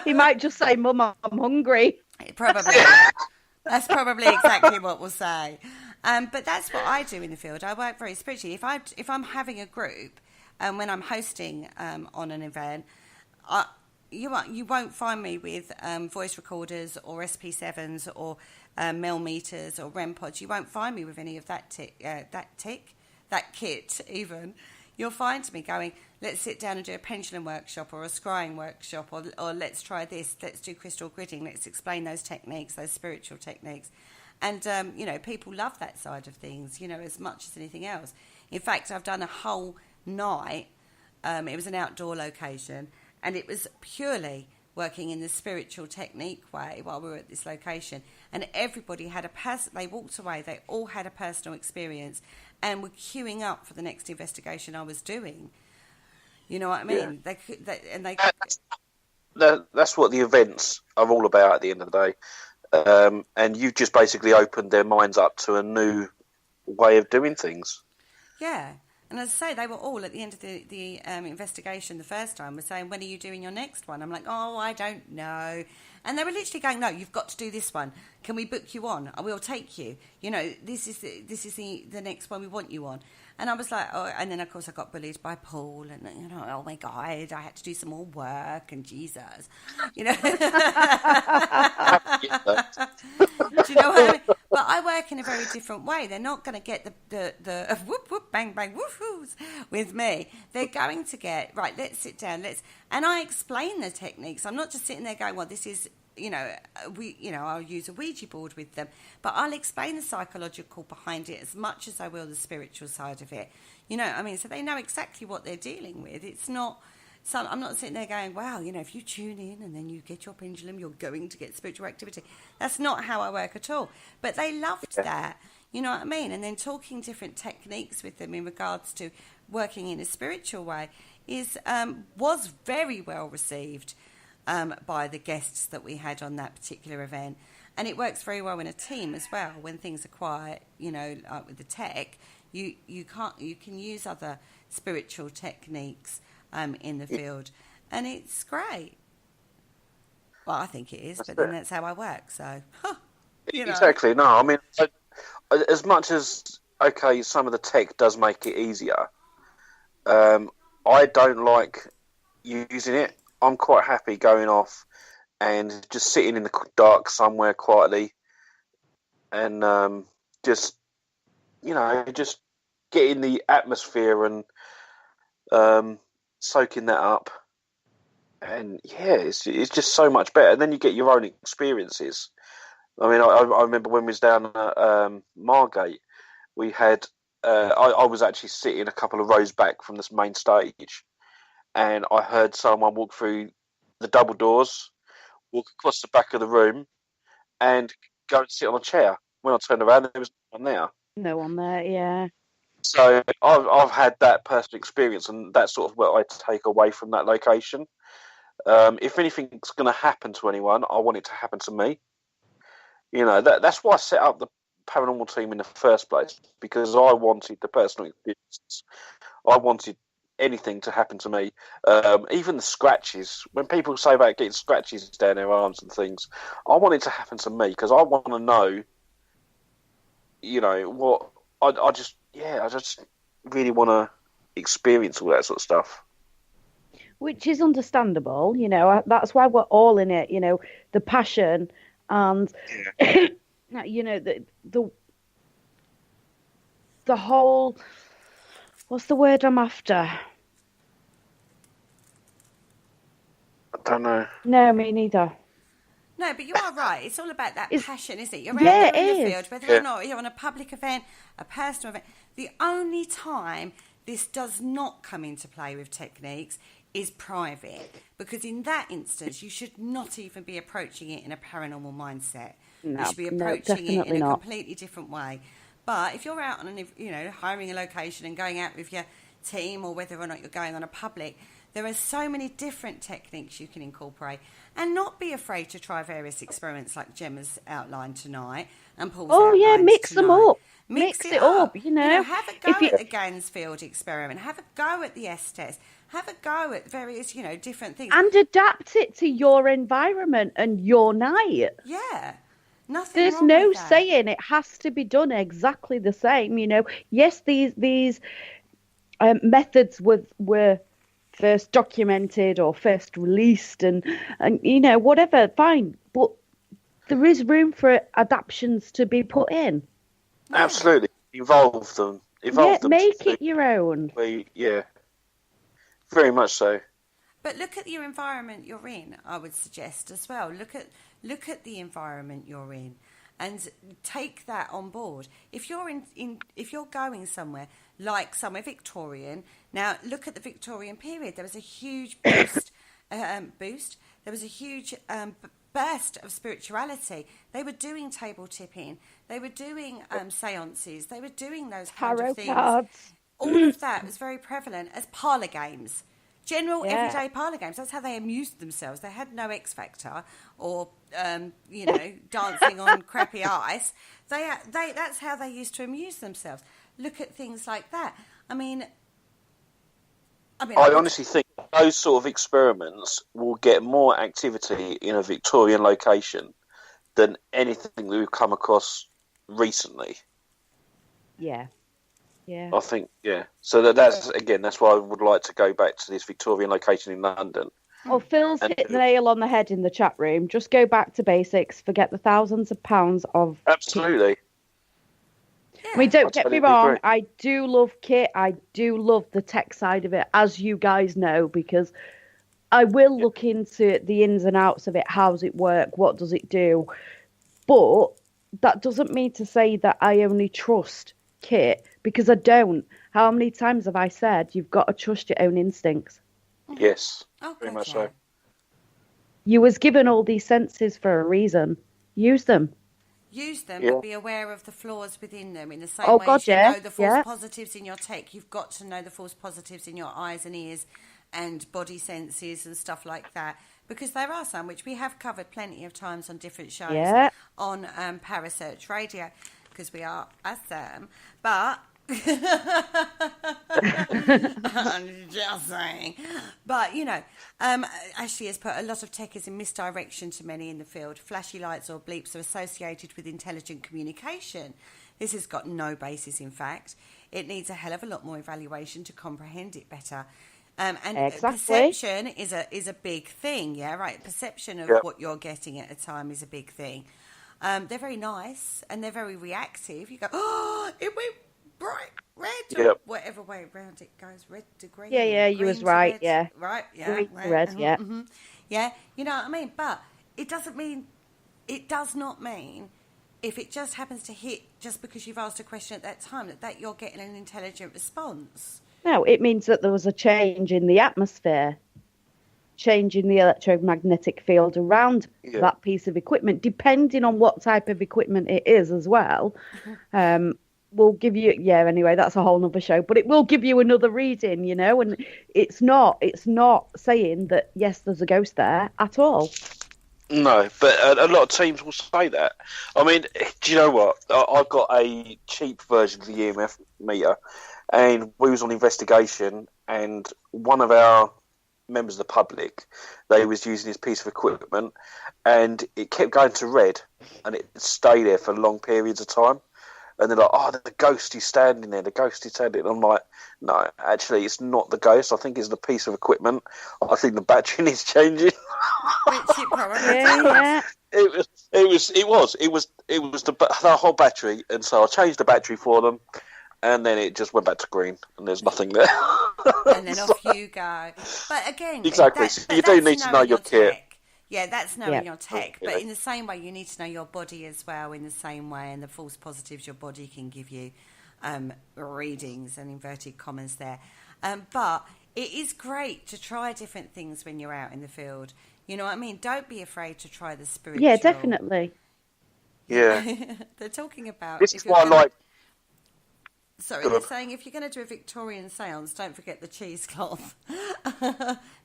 He might just say, Mum, I'm hungry. Probably. That's probably exactly what we'll say. But that's what I do in the field. I work very spiritually. If I'm having a group, and when I'm hosting on an event, you won't find me with voice recorders or SP7s or mel meters or REM pods. You won't find me with any of that kit even. You'll find me going, let's sit down and do a pendulum workshop or a scrying workshop, or let's try this, let's do crystal gridding, let's explain those techniques, those spiritual techniques. And, people love that side of things, as much as anything else. In fact, I've done a whole night, it was an outdoor location, and it was purely working in the spiritual technique way while we were at this location. And everybody had they walked away, they all had a personal experience and were queuing up for the next investigation I was doing. You know what I mean? Yeah. That's what the events are all about at the end of the day. And you just basically opened their minds up to a new way of doing things. Yeah. And as I say, they were all at the end of the investigation the first time were saying, when are you doing your next one? I'm like, oh, I don't know. And they were literally going, no, you've got to do this one. Can we book you on? I will take you. This is the next one we want you on. And I was like, oh, and then of course I got bullied by Paul, and oh my God, I had to do some more work, and Jesus, Do you know what I mean? But I work in a very different way. They're not going to get the whoop whoop bang bang woof-hoos with me. They're going to get, right, let's sit down, and I explain the techniques. I'm not just sitting there going, well, this is, I'll use a Ouija board with them, but I'll explain the psychological behind it as much as I will the spiritual side of it. So they know exactly what they're dealing with. It's not, I'm not sitting there going, wow, if you tune in and then you get your pendulum, you're going to get spiritual activity. That's not how I work at all. But they loved that, you know what I mean? And then talking different techniques with them in regards to working in a spiritual way was very well received by the guests that we had on that particular event. And it works very well in a team as well. When things are quiet, like with the tech, you can use other spiritual techniques in the field, and it's great. Well, I think it is, but then that's how I work. So, Exactly. No, I mean, as much as some of the tech does make it easier, I don't like using it. I'm quite happy going off and just sitting in the dark somewhere quietly and just getting the atmosphere and soaking that up. And yeah, it's just so much better. And then you get your own experiences. I mean, I remember when we was down at Margate, we had I was actually sitting a couple of rows back from this main stage. and I heard someone walk through the double doors, walk across the back of the room, and go and sit on a chair. When I turned around, there was no one there. No one there, yeah. So I've had that personal experience, and that's sort of what I take away from that location. If anything's going to happen to anyone, I want it to happen to me. You know, that's why I set up the paranormal team in the first place, because I wanted the personal experience. I wanted anything to happen to me. Even the scratches. When people say about getting scratches down their arms and things, I want it to happen to me, because I want to know, you know, what I just really want to experience all that sort of stuff. Which is understandable, you know. That's why we're all in it, you know, the passion and, you know, the whole, what's the word I'm after? I don't know. No, me neither. No, but you are right. It's all about that passion, isn't it? You're out Yeah, there in it the is. field, whether or not you're on a public event, a personal event. The only time this does not come into play with techniques is private, because in that instance you should not even be approaching it in a paranormal mindset. No, you should be approaching it definitely in a not. completely different way. But if you're out on hiring a location and going out with your team, or whether or not you're going on a public, there are so many different techniques you can incorporate, and not be afraid to try various experiments like Gemma's outlined tonight and Paul's outlined mix them tonight. up. Mix it up, you know. Have a go at the Gansfield experiment. Have a go at the S-test. Have a go at various, different things. And adapt it to your environment and your night. Yeah. Nothing There's wrong no with that. saying it has to be done exactly the same, you know. Yes, these methods were first documented or first released and you know, whatever, fine. But there is room for adaptations to be put in. Yeah. Absolutely. Evolve them. Make it your own. Yeah. Very much so. But look at your environment you're in, I would suggest as well. Look at the environment you're in and take that on board. If you're if you're going somewhere like somewhere Victorian, now look at the Victorian period. There was a huge there was a huge burst of spirituality. They were doing table tipping. They were doing seances. They were doing those kind Tarot of things. cards. All of that was very prevalent as parlour games. General everyday parlour games. That's how they amused themselves. They had no X Factor or, dancing on crappy ice. That's how they used to amuse themselves. Look at things like that. I honestly think those sort of experiments will get more activity in a Victorian location than anything that we've come across recently. Yeah. Yeah. I think, yeah. So that's why I would like to go back to this Victorian location in London. Well, Phil's hit the nail on the head in the chat room. Just go back to basics. Forget the thousands of pounds of Absolutely. Yeah. I mean, don't get me totally wrong. agree. I do love kit. I do love the tech side of it, as you guys know, because I will look into the ins and outs of it. How's it work? What does it do? But that doesn't mean to say that I only trust kit, because I don't. How many times have I said you've got to trust your own instincts? Yes. Oh, very God, much yeah. so. You was given all these senses for a reason. Use them. Use them, Yeah. but be aware of the flaws within them. In the same Oh, way God, as you yeah, know the false yeah. positives in your tech, you've got to know the false positives in your eyes and ears and body senses and stuff like that. Because there are some, which we have covered plenty of times on different shows Yeah. on Parasearch Radio, because we are awesome. But I'm just saying. But, Ashley has put a lot of tech is in misdirection to many in the field. Flashy lights or bleeps are associated with intelligent communication. This has got no basis in fact. It needs a hell of a lot more evaluation to comprehend it better. And Exactly. perception is a big thing, yeah, right? Perception of Yep. what you're getting at a time is a big thing. They're very nice and they're very reactive. You go, oh, it went bright red, or Yep. whatever way around it goes, red to green. Yeah, yeah, you green was to right, red. yeah. Right, yeah. Green to right, red, yeah. Yeah, you know what I mean? But it does not mean if it just happens to hit just because you've asked a question at that time that you're getting an intelligent response. No, it means that there was a change in the atmosphere, change in the electromagnetic field around that piece of equipment, depending on what type of equipment it is as well. Will give you, anyway, that's a whole nother show, but it will give you another reading, and it's not saying that, yes, there's a ghost there at all. No, but a lot of teams will say that. I mean, do you know what? I've got a cheap version of the EMF meter, and we was on investigation, and one of our members of the public, they was using this piece of equipment, and it kept going to red, and it stayed there for long periods of time. And they're like, oh, the ghost is standing there. The ghost is standing there. And I'm like, no, actually, it's not the ghost. I think it's the piece of equipment. I think the battery needs changing. Which it probably does. It was the whole battery. And so I changed the battery for them. And then it just went back to green. And there's nothing there. And then off you go. But again, exactly. So you do need to know your kit. Yeah, that's knowing your tech. But in the same way, you need to know your body as well, in the same way, and the false positives your body can give you readings and inverted commas there. But it is great to try different things when you're out in the field. You know what I mean? Don't be afraid to try the spiritual. Yeah, definitely. Yeah. They're talking about... This is why I like... Sorry, they're saying if you're going to do a Victorian seance, don't forget the cheesecloth.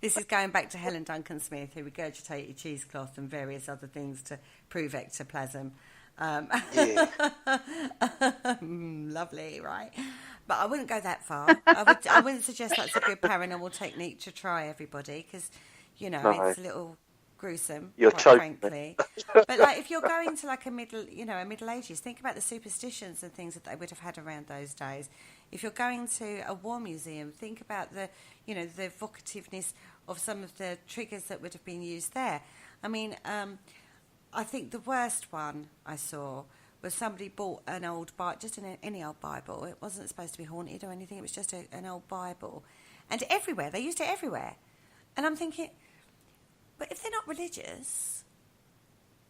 This is going back to Helen Duncan Smith, who regurgitated cheesecloth and various other things to prove ectoplasm. Lovely, right? But I wouldn't go that far. I wouldn't suggest that's a good paranormal technique to try, everybody, because, it's a little gruesome, You're quite choking. frankly. But like, if you're going to like a Middle Ages, think about the superstitions and things that they would have had around those days. If you're going to a war museum, think about the evocativeness of some of the triggers that would have been used there. I mean, I think the worst one I saw was somebody bought an old Bible, just any old Bible. It wasn't supposed to be haunted or anything. It was just an old Bible, and everywhere they used it everywhere. And I'm thinking, but if they're not religious,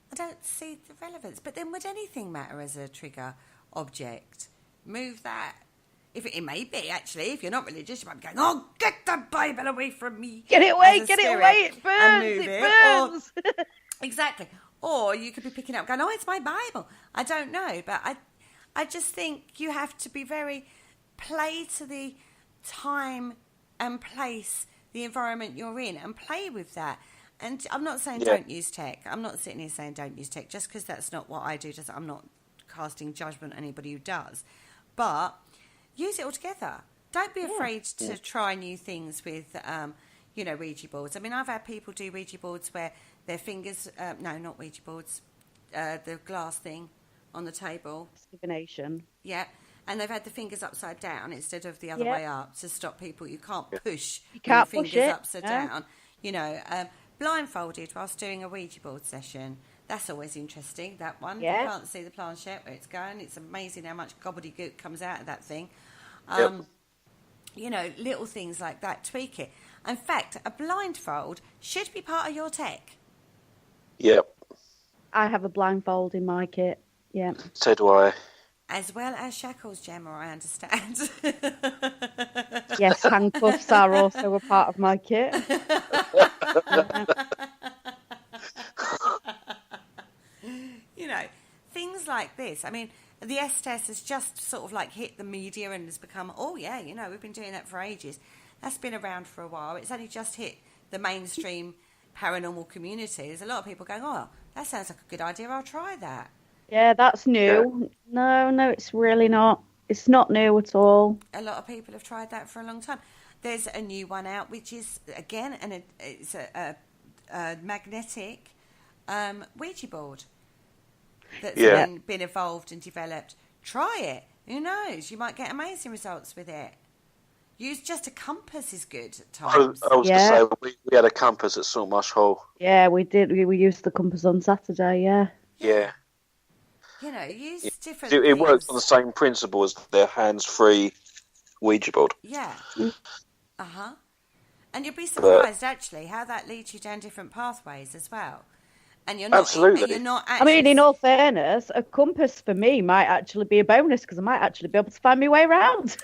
I don't see the relevance. But then would anything matter as a trigger object? Move that. If it may be, actually, if you're not religious, you might be going, oh, get the Bible away from me. Get it away, it burns, it burns. Exactly. Or you could be picking up going, oh, it's my Bible. I don't know. But I just think you have to be play to the time and place, the environment you're in, and play with that. And I'm not saying don't use tech. I'm not sitting here saying don't use tech just because that's not what I do. I'm not casting judgment on anybody who does. But use it all together. Don't be afraid to try new things with, Ouija boards. I mean, I've had people do Ouija boards where their fingers... no, not Ouija boards. The glass thing on the table. Divination. Yeah. And they've had the fingers upside down instead of the other way up to stop people. You can't push your fingers upside down. Blindfolded whilst doing a Ouija board session. That's always interesting, that one. You can't see the planchette where it's going. It's amazing how much gobbledygook comes out of that thing. Little things like that, tweak it. In fact, a blindfold should be part of your tech. Yep. I have a blindfold in my kit, So do I. As well as shackles, Gemma, I understand. Yes, handcuffs are also a part of my kit. Things like this. I mean, the S-test has just sort of like hit the media and has become, we've been doing that for ages. That's been around for a while. It's only just hit the mainstream paranormal community. There's a lot of people going, oh, that sounds like a good idea. I'll try that. Yeah, that's new. Yeah. No, it's really not. It's not new at all. A lot of people have tried that for a long time. There's a new one out, which is, again, it's a magnetic Ouija board that's been evolved and developed. Try it. Who knows? You might get amazing results with it. Use just a compass is good at times. I was going to say, we had a compass at Saltmarsh Hall. Yeah, we did. We used the compass on Saturday, Yeah. Use different It things. works on the same principle as their hands-free Ouija board. Yeah. Uh-huh. And you'll be surprised, actually, how that leads you down different pathways as well. And you're not, Absolutely. and you're not actually... I mean, in all fairness, a compass for me might actually be a bonus because I might actually be able to find my way around.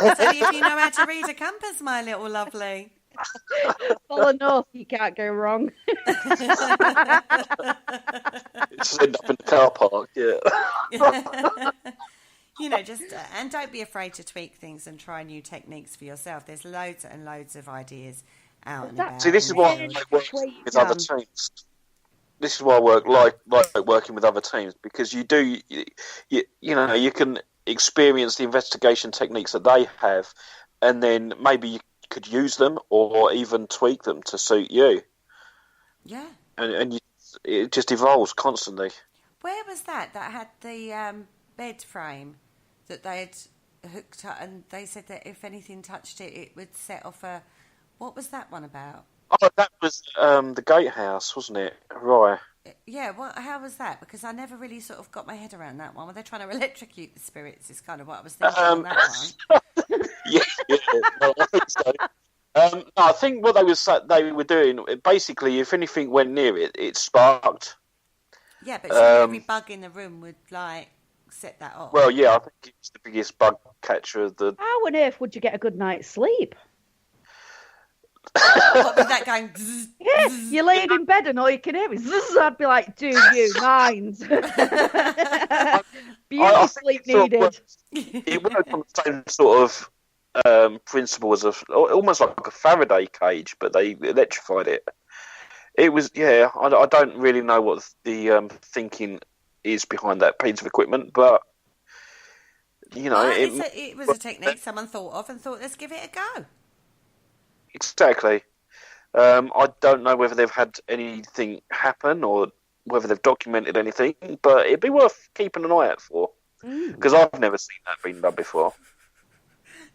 It's only if you know how to read a compass, my little lovely. Follow north, you can't go wrong. Just end up in the car park, yeah. You know, just and don't be afraid to tweak things and try new techniques for yourself. There's loads and loads of ideas out and about. See, this is why I work with other teams. This is why I like working with other teams, because you know, you can experience the investigation techniques that they have, and then maybe you could use them or even tweak them to suit you. Yeah. And it just evolves constantly. Where was that had the bed frame that they had hooked up, and they said that if anything touched it, it would set off a... What was that one about? Oh, that was the gatehouse, wasn't it? Right. Yeah, well, how was that? Because I never really sort of got my head around that one. Were they trying to electrocute the spirits? Is kind of what I was thinking on that one. yeah, no, I think so. No, I think what they were doing, basically, if anything went near it, it sparked. Yeah, but every bug in the room would, like, set that off. Well, yeah, I think it's the biggest bug catcher of the... How on earth would you get a good night's sleep? What was that going? Zzz, Yeah, zzz. you're laying in bed and all you can hear is zzz. I'd be like, do you mind? Beauty sleep needed. It worked on the same sort of principle as almost like a Faraday cage, but they electrified it. It was, yeah, I don't really know what the thinking is behind that piece of equipment, but, you know... It was a technique someone thought of and thought, let's give it a go. Exactly. I don't know whether they've had anything happen or whether they've documented anything, but it'd be worth keeping an eye out for, because I've never seen that being done before.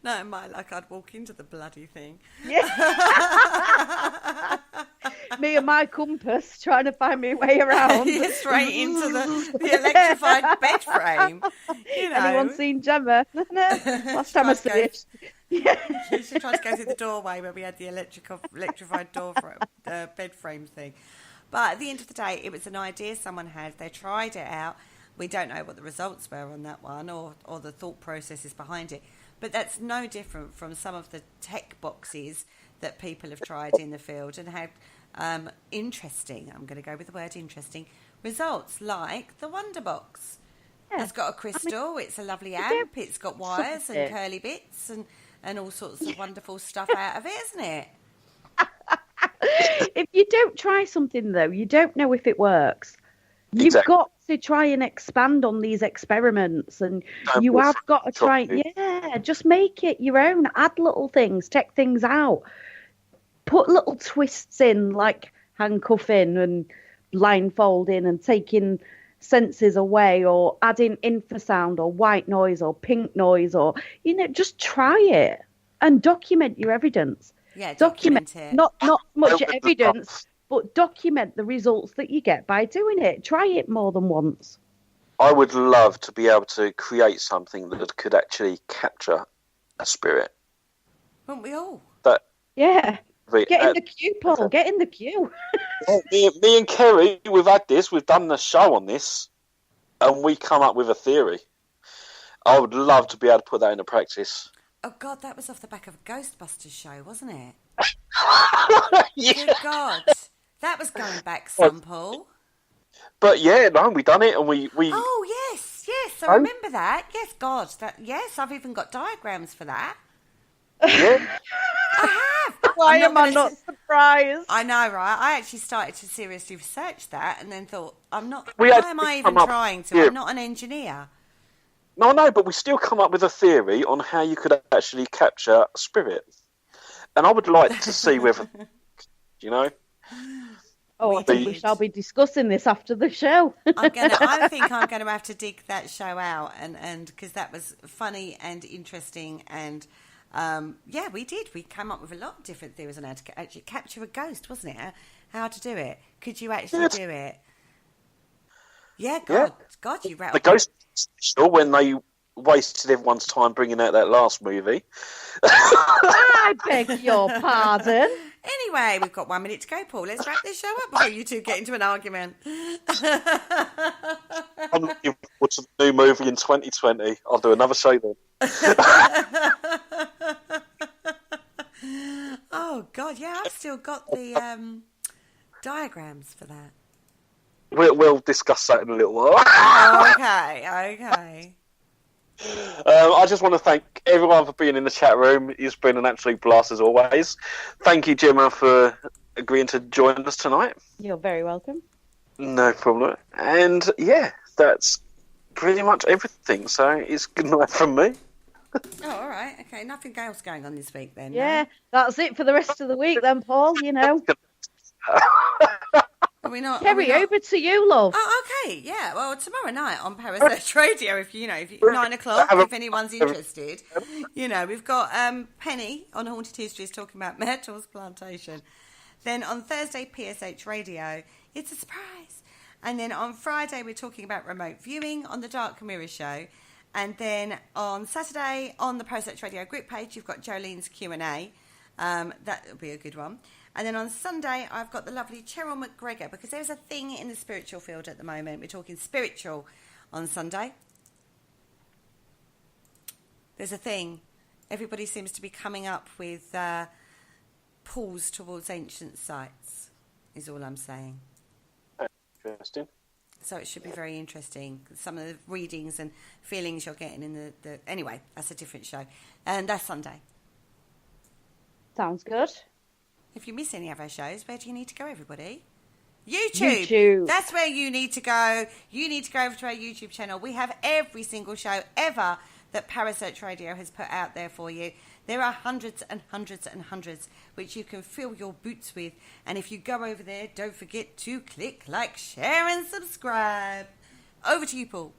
No, in my luck, I'd walk into the bloody thing. Yeah. Me and my compass trying to find my way around. Straight into the electrified bed frame. You know. Anyone seen Gemma? No. Last time I saw it. Yeah. She tried to go through the doorway where we had the electrified bed frame thing. But at the end of the day, it was an idea someone had. They tried it out. We don't know what the results were on that one or the thought processes behind it. But that's no different from some of the tech boxes that people have tried in the field and had interesting, I'm going to go with the word interesting, results, like the Wonder Box. Yeah. It's got a crystal, it's a lovely amp, it's got wires and curly bits and all sorts of wonderful stuff out of it, isn't it? If you don't try something, though, you don't know if it works. You've got to try and expand on these experiments, and you have got to try. Yeah, just make it your own. Add little things, check things out, put little twists in, like handcuffing and blindfolding and taking senses away, or adding infrasound or white noise or pink noise, or just try it and document your evidence. Yeah, document it. Not much evidence. But document the results that you get by doing it. Try it more than once. I would love to be able to create something that could actually capture a spirit. Wouldn't we all? Yeah. Get in the queue, Paul. Get in the queue. me and Kerry, we've had this. We've done the show on this. And we come up with a theory. I would love to be able to put that into practice. Oh, God, that was off the back of a Ghostbusters show, wasn't it? Yeah. Good God. That was going back some, Paul. But yeah, no, we done it, and we. Oh yes, I remember that. Yes, God, yes, I've even got diagrams for that. Yeah. I have. Why am I not surprised? I know, right? I actually started to seriously research that, and then thought, I'm not. Why am I even trying to? I'm not an engineer. No, but we still come up with a theory on how you could actually capture a spirit, and I would like to see whether, Oh, I think we shall be discussing this after the show. I think I'm going to have to dig that show out, and because that was funny and interesting, and we did. We came up with a lot of different theories on how to actually capture a ghost, wasn't it? How to do it? Could you actually do it? Yeah, God, you rattled. The ghost special when they wasted everyone's time bringing out that last movie. I beg your pardon. Anyway, we've got 1 minute to go, Paul. Let's wrap this show up before you two get into an argument. I'm looking forward to the new movie in 2020. I'll do another show then. Oh, God, yeah, I've still got the diagrams for that. We'll discuss that in a little while. Okay. I just want to thank everyone for being in the chat room. It's been an absolute blast as always. Thank you, Gemma, for agreeing to join us tonight. You're very welcome. No problem. And yeah, that's pretty much everything. So it's good night from me. Oh, all right. Okay, nothing else going on this week then. Yeah, that's it for the rest of the week then, Paul, you know. Are we not? Kerry, over to you, love. Oh, okay. Yeah. Well, tomorrow night on Parasearch Radio, if 9 o'clock, if anyone's interested, we've got Penny on Haunted Histories talking about Myrtle's plantation. Then on Thursday, PSH Radio, it's a surprise. And then on Friday, we're talking about remote viewing on the Dark Mirror Show. And then on Saturday, on the Parasearch Radio group page, you've got Jolene's Q&A. That'll be a good one. And then on Sunday, I've got the lovely Cheryl McGregor, because there's a thing in the spiritual field at the moment. We're talking spiritual on Sunday. There's a thing. Everybody seems to be coming up with pulls towards ancient sites, is all I'm saying. Interesting. So it should be very interesting. Some of the readings and feelings you're getting in the... Anyway, that's a different show. And that's Sunday. Sounds good. If you miss any of our shows, where do you need to go, everybody? YouTube. That's where you need to go. You need to go over to our YouTube channel. We have every single show ever that Parasearch Radio has put out there for you. There are hundreds and hundreds and hundreds which you can fill your boots with. And if you go over there, don't forget to click like, share and subscribe. Over to you, Paul.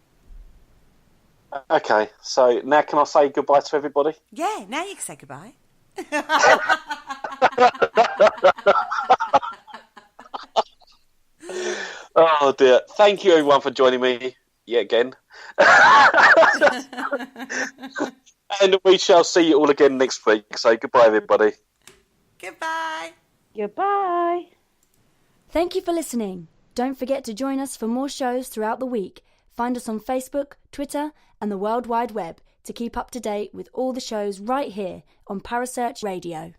Okay, so now can I say goodbye to everybody? Yeah, now you can say goodbye. Oh dear. Thank you everyone for joining me yet again. And we shall see you all again next week. So goodbye everybody. Goodbye. Goodbye. Thank you for listening. Don't forget to join us for more shows throughout the week. Find us on Facebook, Twitter and the World Wide Web to keep up to date with all the shows right here on Parasearch Radio.